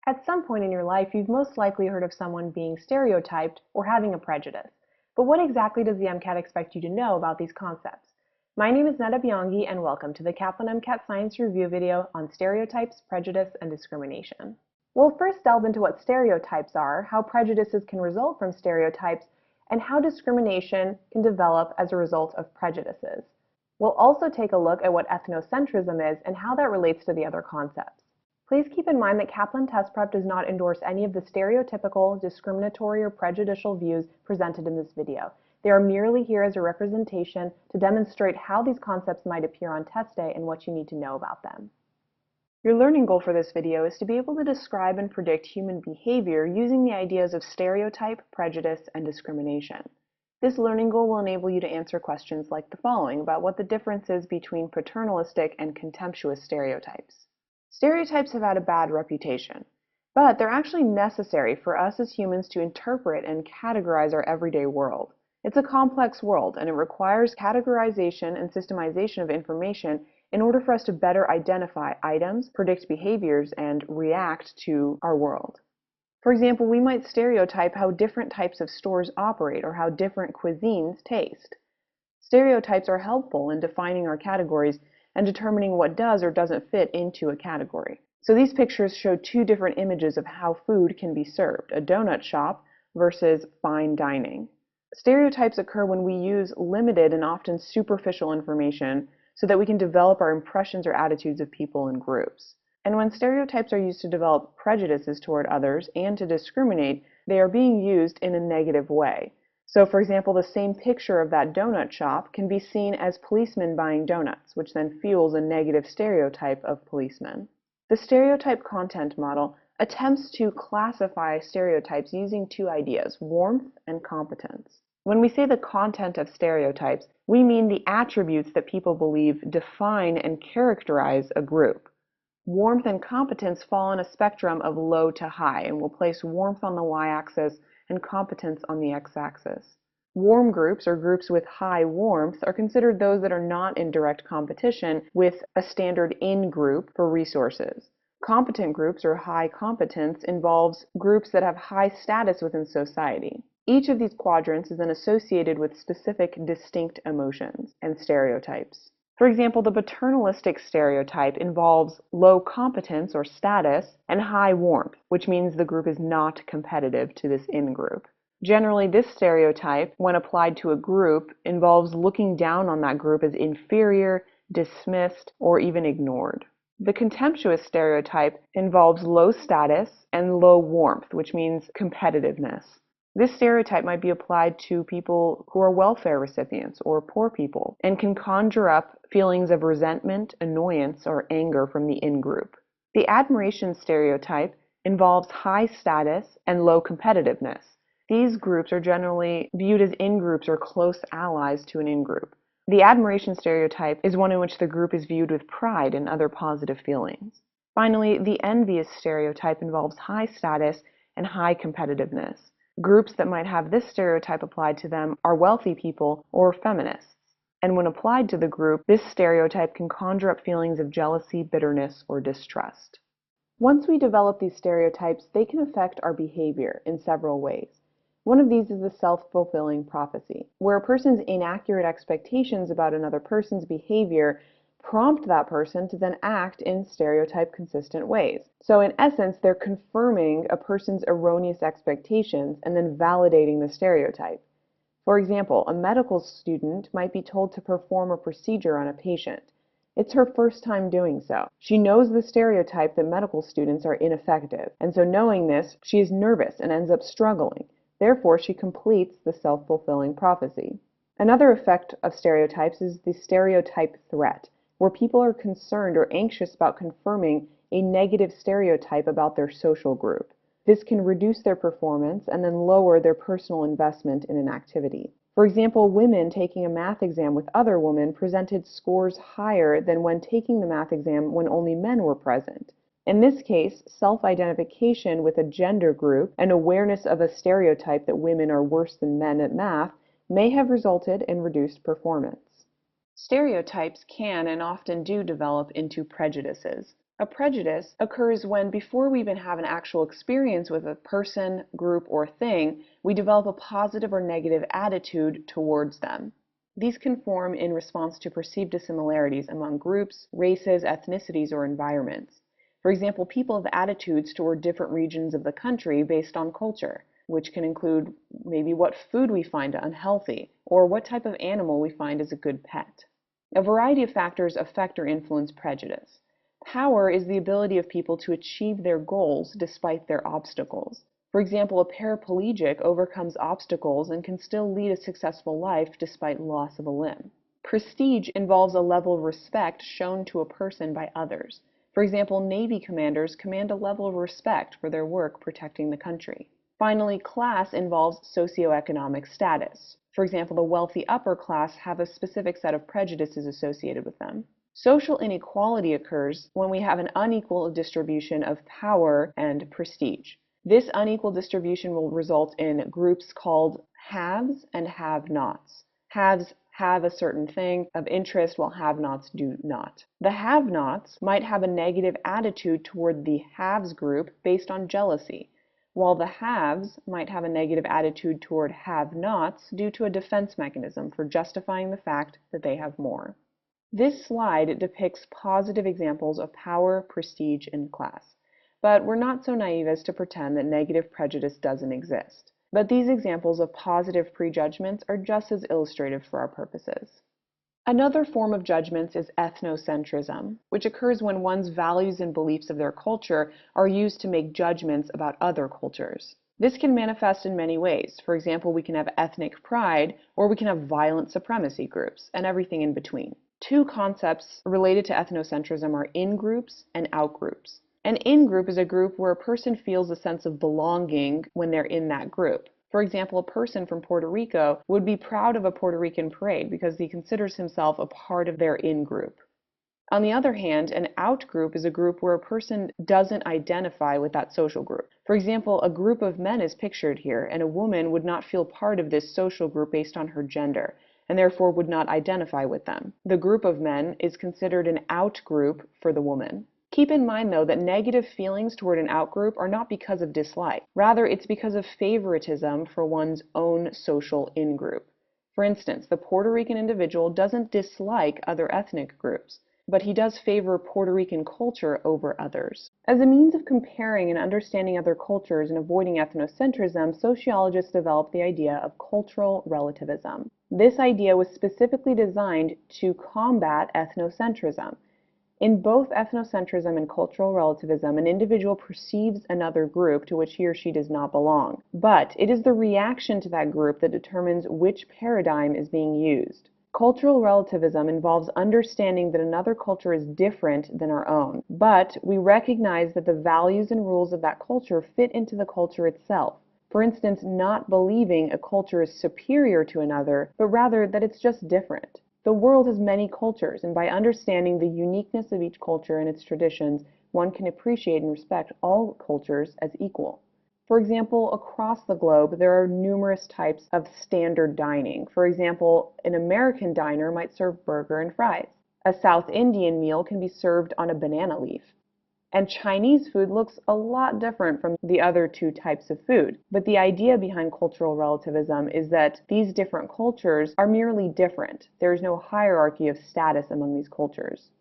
At some point in your life, you've most likely heard of someone being stereotyped or having a prejudice. But what exactly does the MCAT expect you to know about these concepts? My name is Neda Bianchi, and welcome to the Kaplan MCAT Science Review video on stereotypes, prejudice, and discrimination. We'll first delve into what stereotypes are, how prejudices can result from stereotypes, and how discrimination can develop as a result of prejudices. We'll also take a look at what ethnocentrism is and how that relates to the other concepts. Please keep in mind that Kaplan Test Prep does not endorse any of the stereotypical, discriminatory, or prejudicial views presented in this video. They are merely here as a representation to demonstrate how these concepts might appear on test day and what you need to know about them. Your learning goal for this video is to be able to describe and predict human behavior using the ideas of stereotype, prejudice, and discrimination. This learning goal will enable you to answer questions like the following about what the difference is between paternalistic and contemptuous stereotypes. Stereotypes have had a bad reputation, but they're actually necessary for us as humans to interpret and categorize our everyday world. It's a complex world, and it requires categorization and systemization of information in order for us to better identify items, predict behaviors, and react to our world. For example, we might stereotype how different types of stores operate or how different cuisines taste. Stereotypes are helpful in defining our categories and determining what does or doesn't fit into a category. So these pictures show two different images of how food can be served, a donut shop versus fine dining. Stereotypes occur when we use limited and often superficial information so that we can develop our impressions or attitudes of people and groups. And when stereotypes are used to develop prejudices toward others and to discriminate, they are being used in a negative way. So, for example, the same picture of that donut shop can be seen as policemen buying donuts, which then fuels a negative stereotype of policemen. The stereotype content model attempts to classify stereotypes using two ideas, warmth and competence. When we say the content of stereotypes, we mean the attributes that people believe define and characterize a group. Warmth and competence fall on a spectrum of low to high, and we'll place warmth on the y-axis and competence on the x-axis. Warm groups, or groups with high warmth, are considered those that are not in direct competition with a standard in-group for resources. Competent groups, or high competence, involves groups that have high status within society. Each of these quadrants is then associated with specific distinct emotions and stereotypes. For example, the paternalistic stereotype involves low competence or status and high warmth, which means the group is not competitive to this in-group. Generally, this stereotype, when applied to a group, involves looking down on that group as inferior, dismissed, or even ignored. The contemptuous stereotype involves low status and low warmth, which means competitiveness. This stereotype might be applied to people who are welfare recipients or poor people and can conjure up feelings of resentment, annoyance, or anger from the in-group. The admiration stereotype involves high status and low competitiveness. These groups are generally viewed as in-groups or close allies to an in-group. The admiration stereotype is one in which the group is viewed with pride and other positive feelings. Finally, the envious stereotype involves high status and high competitiveness. Groups that might have this stereotype applied to them are wealthy people or feminists. And when applied to the group, this stereotype can conjure up feelings of jealousy, bitterness, or distrust. Once we develop these stereotypes, they can affect our behavior in several ways. One of these is the self-fulfilling prophecy, where a person's inaccurate expectations about another person's behavior prompt that person to then act in stereotype-consistent ways. So in essence, they're confirming a person's erroneous expectations and then validating the stereotype. For example, a medical student might be told to perform a procedure on a patient. It's her first time doing so. She knows the stereotype that medical students are ineffective, and so knowing this, she is nervous and ends up struggling. Therefore, she completes the self-fulfilling prophecy. Another effect of stereotypes is the stereotype threat, where people are concerned or anxious about confirming a negative stereotype about their social group. This can reduce their performance and then lower their personal investment in an activity. For example, women taking a math exam with other women presented scores higher than when taking the math exam when only men were present. In this case, self-identification with a gender group and awareness of a stereotype that women are worse than men at math may have resulted in reduced performance. Stereotypes can and often do develop into prejudices. A prejudice occurs when, before we even have an actual experience with a person, group, or thing, we develop a positive or negative attitude towards them. These can form in response to perceived dissimilarities among groups, races, ethnicities, or environments. For example, people have attitudes toward different regions of the country based on culture, which can include maybe what food we find unhealthy, or what type of animal we find is a good pet. A variety of factors affect or influence prejudice. Power is the ability of people to achieve their goals despite their obstacles. For example, a paraplegic overcomes obstacles and can still lead a successful life despite loss of a limb. Prestige involves a level of respect shown to a person by others. For example, Navy commanders command a level of respect for their work protecting the country. Finally, class involves socioeconomic status. For example, the wealthy upper class have a specific set of prejudices associated with them. Social inequality occurs when we have an unequal distribution of power and prestige. This unequal distribution will result in groups called haves and have-nots. Haves have a certain thing of interest while have-nots do not. The have-nots might have a negative attitude toward the haves group based on jealousy, while the haves might have a negative attitude toward have-nots due to a defense mechanism for justifying the fact that they have more. This slide depicts positive examples of power, prestige, and class. But we're not so naive as to pretend that negative prejudice doesn't exist. But these examples of positive prejudgments are just as illustrative for our purposes. Another form of judgments is ethnocentrism, which occurs when one's values and beliefs of their culture are used to make judgments about other cultures. This can manifest in many ways. For example, we can have ethnic pride, or we can have violent supremacy groups, and everything in between. Two concepts related to ethnocentrism are in-groups and out-groups. An in-group is a group where a person feels a sense of belonging when they're in that group. For example, a person from Puerto Rico would be proud of a Puerto Rican parade because he considers himself a part of their in-group. On the other hand, an out-group is a group where a person doesn't identify with that social group. For example, a group of men is pictured here, and a woman would not feel part of this social group based on her gender, and therefore would not identify with them. The group of men is considered an out-group for the woman. Keep in mind, though, that negative feelings toward an outgroup are not because of dislike. Rather, it's because of favoritism for one's own social in-group. For instance, the Puerto Rican individual doesn't dislike other ethnic groups, but he does favor Puerto Rican culture over others. As a means of comparing and understanding other cultures and avoiding ethnocentrism, sociologists developed the idea of cultural relativism. This idea was specifically designed to combat ethnocentrism. In both ethnocentrism and cultural relativism, an individual perceives another group to which he or she does not belong, but it is the reaction to that group that determines which paradigm is being used. Cultural relativism involves understanding that another culture is different than our own, but we recognize that the values and rules of that culture fit into the culture itself. For instance, not believing a culture is superior to another, but rather that it's just different. The world has many cultures, and by understanding the uniqueness of each culture and its traditions, one can appreciate and respect all cultures as equal. For example, across the globe, there are numerous types of standard dining. For example, an American diner might serve burger and fries. A South Indian meal can be served on a banana leaf. And Chinese food looks a lot different from the other two types of food. But the idea behind cultural relativism is that these different cultures are merely different. There is no hierarchy of status among these cultures.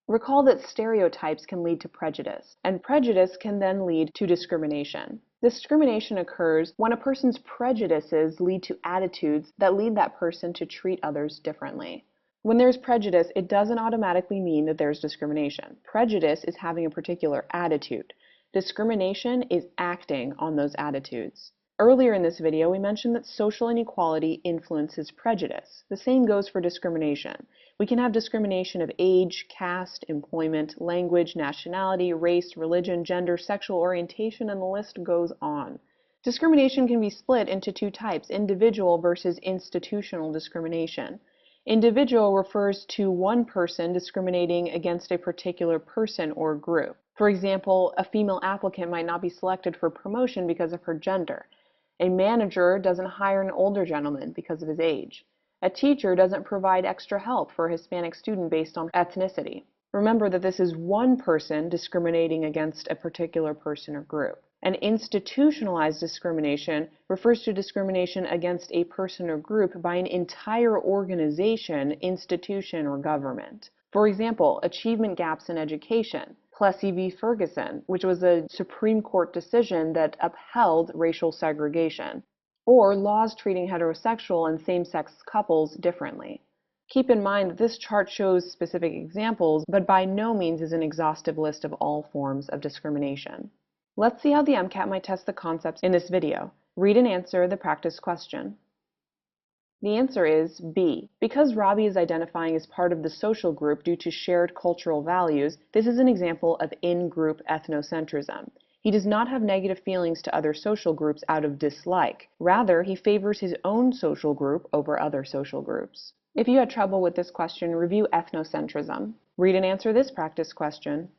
Recall that stereotypes can lead to prejudice, and prejudice can then lead to discrimination. Discrimination occurs when a person's prejudices lead to attitudes that lead that person to treat others differently. When there's prejudice, it doesn't automatically mean that there's discrimination. Prejudice is having a particular attitude. Discrimination is acting on those attitudes. Earlier in this video, we mentioned that social inequality influences prejudice. The same goes for discrimination. We can have discrimination of age, caste, employment, language, nationality, race, religion, gender, sexual orientation, and the list goes on. Discrimination can be split into two types, individual versus institutional discrimination. Individual refers to one person discriminating against a particular person or group. For example, a female applicant might not be selected for promotion because of her gender. A manager doesn't hire an older gentleman because of his age. A teacher doesn't provide extra help for a Hispanic student based on ethnicity. Remember that this is one person discriminating against a particular person or group. And institutionalized discrimination refers to discrimination against a person or group by an entire organization, institution, or government. For example, achievement gaps in education, Plessy v. Ferguson, which was a Supreme Court decision that upheld racial segregation, or laws treating heterosexual and same-sex couples differently. Keep in mind that this chart shows specific examples, but by no means is an exhaustive list of all forms of discrimination. Let's see how the MCAT might test the concepts in this video. Read and answer the practice question. The answer is B. Because Robbie is identifying as part of the social group due to shared cultural values, this is an example of in-group ethnocentrism. He does not have negative feelings to other social groups out of dislike. Rather, he favors his own social group over other social groups. If you had trouble with this question, review ethnocentrism. Read and answer this practice question.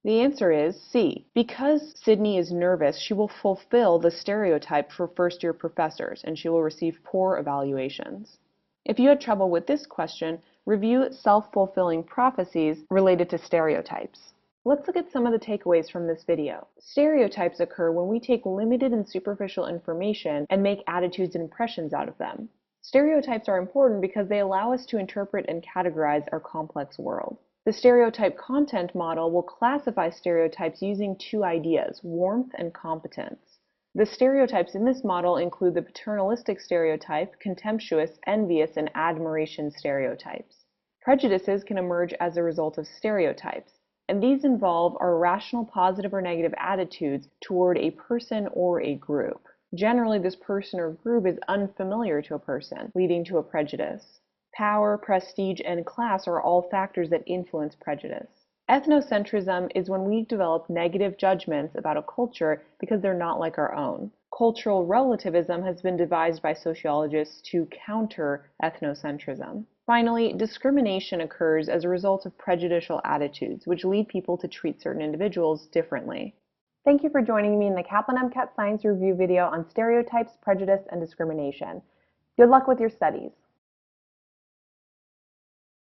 The answer is C. Because Sydney is nervous, she will fulfill the stereotype for first-year professors, and she will receive poor evaluations. If you had trouble with this question, review self-fulfilling prophecies related to stereotypes. Let's look at some of the takeaways from this video. Stereotypes occur when we take limited and superficial information and make attitudes and impressions out of them. Stereotypes are important because they allow us to interpret and categorize our complex world. The stereotype content model will classify stereotypes using two ideas, warmth and competence. The stereotypes in this model include the paternalistic stereotype, contemptuous, envious, and admiration stereotypes. Prejudices can emerge as a result of stereotypes, and these involve our rational positive or negative attitudes toward a person or a group. Generally, this person or group is unfamiliar to a person, leading to a prejudice. Power, prestige, and class are all factors that influence prejudice. Ethnocentrism is when we develop negative judgments about a culture because they're not like our own. Cultural relativism has been devised by sociologists to counter ethnocentrism. Finally, discrimination occurs as a result of prejudicial attitudes, which lead people to treat certain individuals differently. Thank you for joining me in the Kaplan MCAT Science Review video on stereotypes, prejudice, and discrimination. Good luck with your studies.